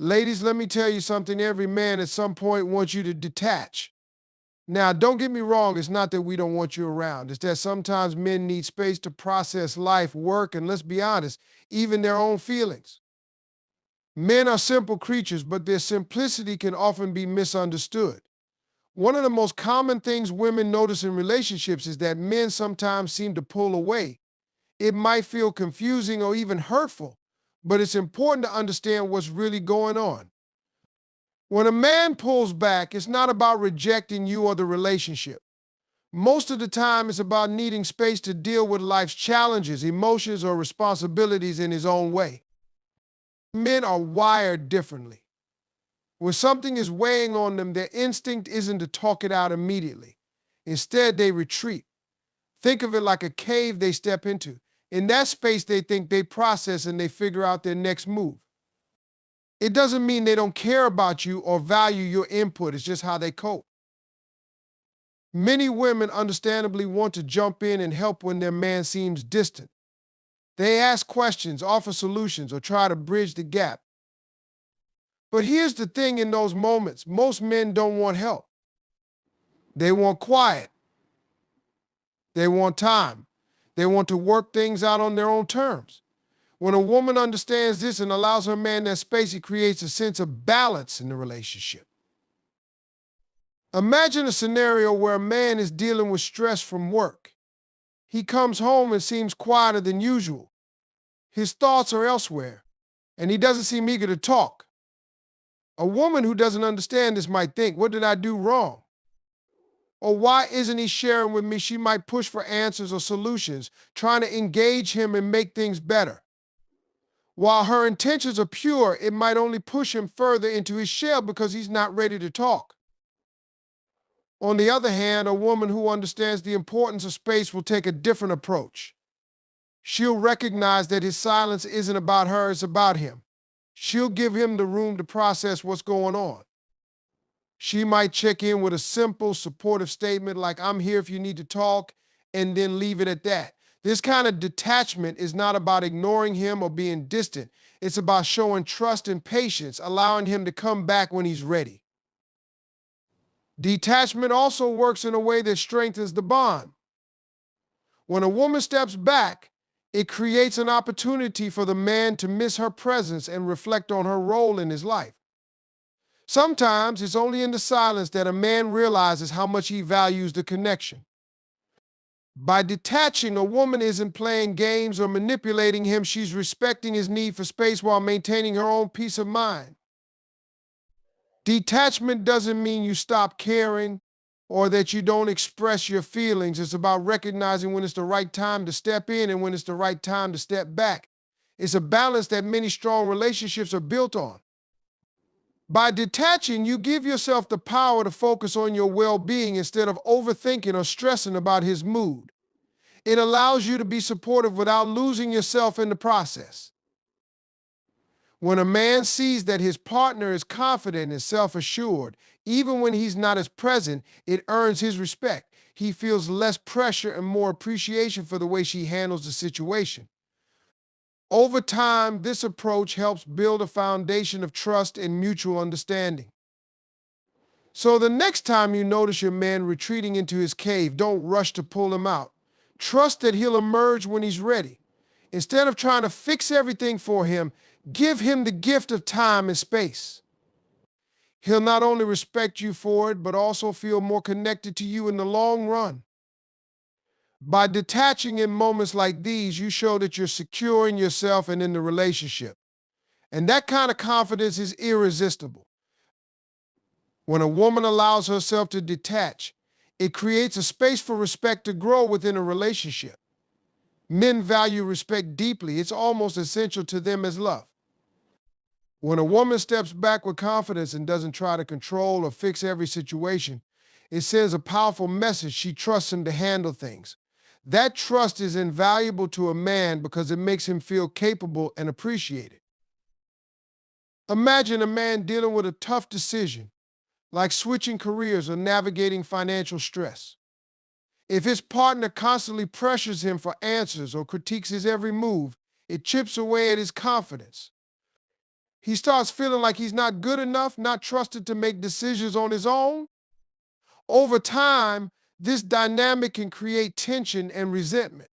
Ladies, let me tell you something. Every man at some point wants you to detach. Now, don't get me wrong, it's not that we don't want you around. It's that sometimes men need space to process life, work, and let's be honest, even their own feelings. Men are simple creatures, but their simplicity can often be misunderstood. One of the most common things women notice in relationships is that men sometimes seem to pull away. It might feel confusing or even hurtful, but it's important to understand what's really going on. When a man pulls back, it's not about rejecting you or the relationship. Most of the time, it's about needing space to deal with life's challenges, emotions, or responsibilities in his own way. Men are wired differently. When something is weighing on them, their instinct isn't to talk it out immediately. Instead, they retreat. Think of it like a cave they step into. In that space, they think they process and they figure out their next move. It doesn't mean they don't care about you or value your input, it's just how they cope. Many women understandably want to jump in and help when their man seems distant. They ask questions, offer solutions, or try to bridge the gap. But here's the thing: in those moments, most men don't want help. They want quiet, they want time, they want to work things out on their own terms. When a woman understands this and allows her man that space, it creates a sense of balance in the relationship. Imagine a scenario where a man is dealing with stress from work. He comes home and seems quieter than usual. His thoughts are elsewhere, and he doesn't seem eager to talk. A woman who doesn't understand this might think, what did I do wrong? Or why isn't he sharing with me? She might push for answers or solutions, trying to engage him and make things better. While her intentions are pure, it might only push him further into his shell because he's not ready to talk. On the other hand, a woman who understands the importance of space will take a different approach. She'll recognize that his silence isn't about her, it's about him. She'll give him the room to process what's going on. She might check in with a simple, supportive statement like, I'm here if you need to talk, and then leave it at that. This kind of detachment is not about ignoring him or being distant. It's about showing trust and patience, allowing him to come back when he's ready. Detachment also works in a way that strengthens the bond. When a woman steps back, it creates an opportunity for the man to miss her presence and reflect on her role in his life. Sometimes it's only in the silence that a man realizes how much he values the connection. By detaching, a woman isn't playing games or manipulating him. She's respecting his need for space while maintaining her own peace of mind. Detachment doesn't mean you stop caring or that you don't express your feelings. It's about recognizing when it's the right time to step in and when it's the right time to step back. It's a balance that many strong relationships are built on. By detaching, you give yourself the power to focus on your well-being instead of overthinking or stressing about his mood. It allows you to be supportive without losing yourself in the process. When a man sees that his partner is confident and self-assured, even when he's not as present, it earns his respect. He feels less pressure and more appreciation for the way she handles the situation. Over time, this approach helps build a foundation of trust and mutual understanding. So the next time you notice your man retreating into his cave, don't rush to pull him out. Trust that he'll emerge when he's ready. Instead of trying to fix everything for him, give him the gift of time and space. He'll not only respect you for it, but also feel more connected to you in the long run. By detaching in moments like these, you show that you're secure in yourself and in the relationship. And that kind of confidence is irresistible. When a woman allows herself to detach, it creates a space for respect to grow within a relationship. Men value respect deeply. It's almost essential to them as love. When a woman steps back with confidence and doesn't try to control or fix every situation, it sends a powerful message. She trusts him to handle things. That trust is invaluable to a man because it makes him feel capable and appreciated. Imagine a man dealing with a tough decision, like switching careers or navigating financial stress. If his partner constantly pressures him for answers or critiques his every move, it chips away at his confidence. He starts feeling like he's not good enough, not trusted to make decisions on his own. Over time, this dynamic can create tension and resentment.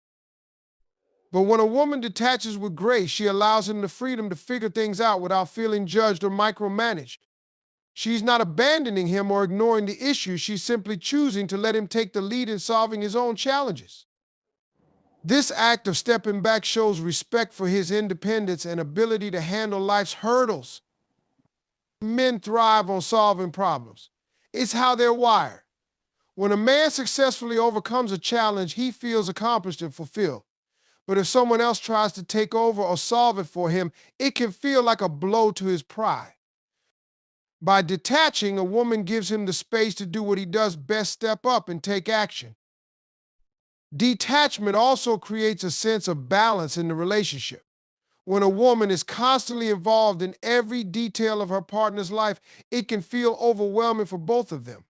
But when a woman detaches with grace, she allows him the freedom to figure things out without feeling judged or micromanaged. She's not abandoning him or ignoring the issue. She's simply choosing to let him take the lead in solving his own challenges. This act of stepping back shows respect for his independence and ability to handle life's hurdles. Men thrive on solving problems. It's how they're wired. When a man successfully overcomes a challenge, he feels accomplished and fulfilled. But if someone else tries to take over or solve it for him, it can feel like a blow to his pride. By detaching, a woman gives him the space to do what he does best: step up and take action. Detachment also creates a sense of balance in the relationship. When a woman is constantly involved in every detail of her partner's life, it can feel overwhelming for both of them.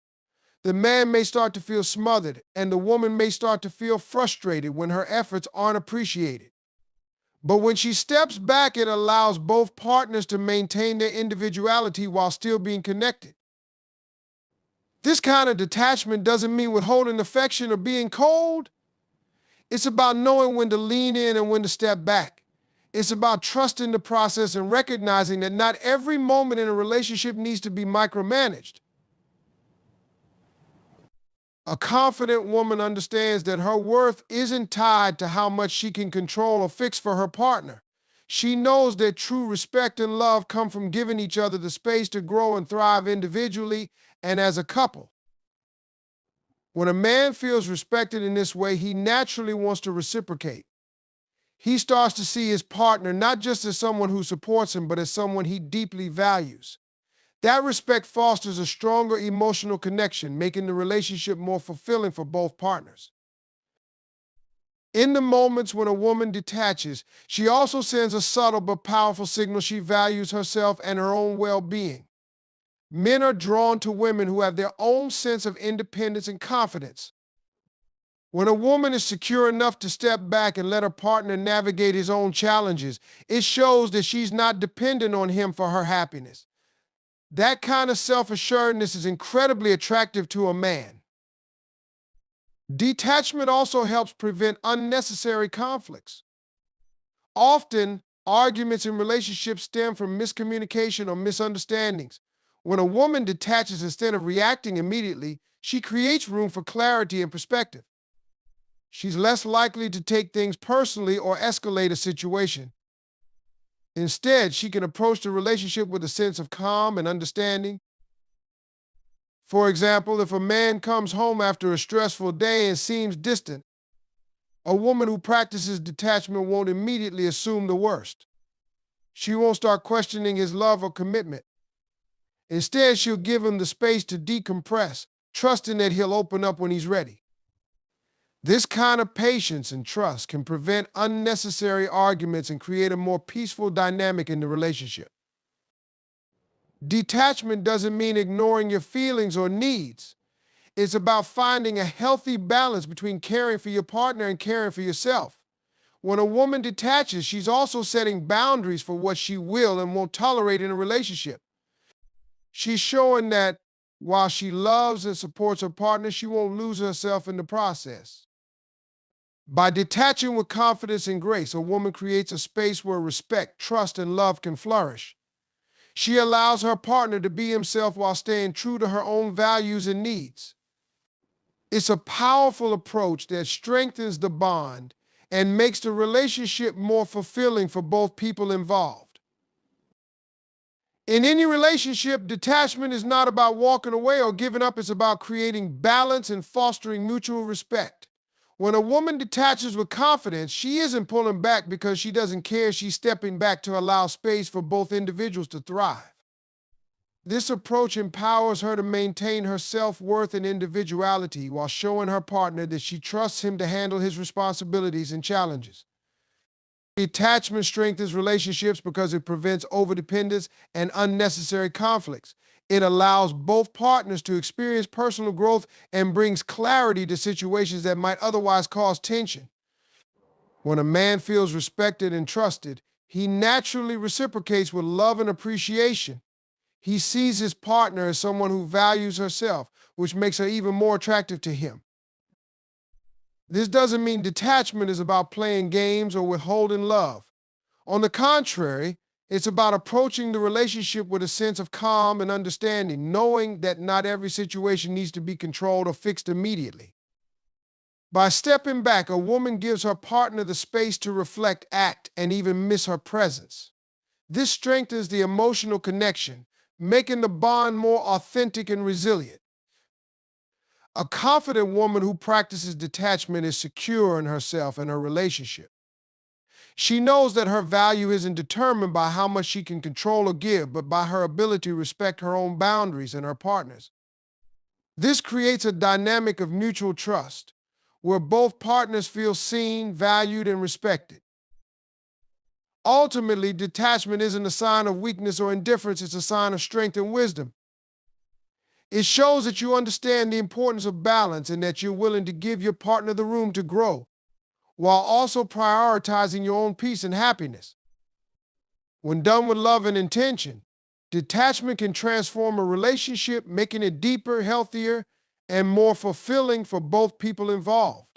The man may start to feel smothered, and the woman may start to feel frustrated when her efforts aren't appreciated. But when she steps back, it allows both partners to maintain their individuality while still being connected. This kind of detachment doesn't mean withholding affection or being cold. It's about knowing when to lean in and when to step back. It's about trusting the process and recognizing that not every moment in a relationship needs to be micromanaged. A confident woman understands that her worth isn't tied to how much she can control or fix for her partner. She knows that true respect and love come from giving each other the space to grow and thrive individually and as a couple. When a man feels respected in this way, he naturally wants to reciprocate. He starts to see his partner not just as someone who supports him, but as someone he deeply values. That respect fosters a stronger emotional connection, making the relationship more fulfilling for both partners. In the moments when a woman detaches, she also sends a subtle but powerful signal she values herself and her own well-being. Men are drawn to women who have their own sense of independence and confidence. When a woman is secure enough to step back and let her partner navigate his own challenges, it shows that she's not dependent on him for her happiness. That kind of self-assuredness is incredibly attractive to a man. Detachment also helps prevent unnecessary conflicts. Often, arguments in relationships stem from miscommunication or misunderstandings. When a woman detaches instead of reacting immediately, she creates room for clarity and perspective. She's less likely to take things personally or escalate a situation. Instead, she can approach the relationship with a sense of calm and understanding. For example, if a man comes home after a stressful day and seems distant, a woman who practices detachment won't immediately assume the worst. She won't start questioning his love or commitment. Instead, she'll give him the space to decompress, trusting that he'll open up when he's ready. This kind of patience and trust can prevent unnecessary arguments and create a more peaceful dynamic in the relationship. Detachment doesn't mean ignoring your feelings or needs. It's about finding a healthy balance between caring for your partner and caring for yourself. When a woman detaches, she's also setting boundaries for what she will and won't tolerate in a relationship. She's showing that while she loves and supports her partner, she won't lose herself in the process. By detaching with confidence and grace, a woman creates a space where respect, trust, and love can flourish. She allows her partner to be himself while staying true to her own values and needs. It's a powerful approach that strengthens the bond and makes the relationship more fulfilling for both people involved. In any relationship, detachment is not about walking away or giving up. It's about creating balance and fostering mutual respect. When a woman detaches with confidence, she isn't pulling back because she doesn't care. She's stepping back to allow space for both individuals to thrive. This approach empowers her to maintain her self-worth and individuality while showing her partner that she trusts him to handle his responsibilities and challenges. Detachment strengthens relationships because it prevents overdependence and unnecessary conflicts. It allows both partners to experience personal growth and brings clarity to situations that might otherwise cause tension. When a man feels respected and trusted, He naturally reciprocates with love and appreciation. He sees his partner as someone who values herself, which makes her even more attractive to him. This doesn't mean detachment is about playing games or withholding love. On the contrary, it's about approaching the relationship with a sense of calm and understanding, knowing that not every situation needs to be controlled or fixed immediately. By stepping back, a woman gives her partner the space to reflect, act, and even miss her presence. This strengthens the emotional connection, making the bond more authentic and resilient. A confident woman who practices detachment is secure in herself and her relationship. She knows that her value isn't determined by how much she can control or give, but by her ability to respect her own boundaries and her partner's. This creates a dynamic of mutual trust, where both partners feel seen, valued, and respected. Ultimately, detachment isn't a sign of weakness or indifference, it's a sign of strength and wisdom. It shows that you understand the importance of balance and that you're willing to give your partner the room to grow, while also prioritizing your own peace and happiness. When done with love and intention, detachment can transform a relationship, making it deeper, healthier, and more fulfilling for both people involved.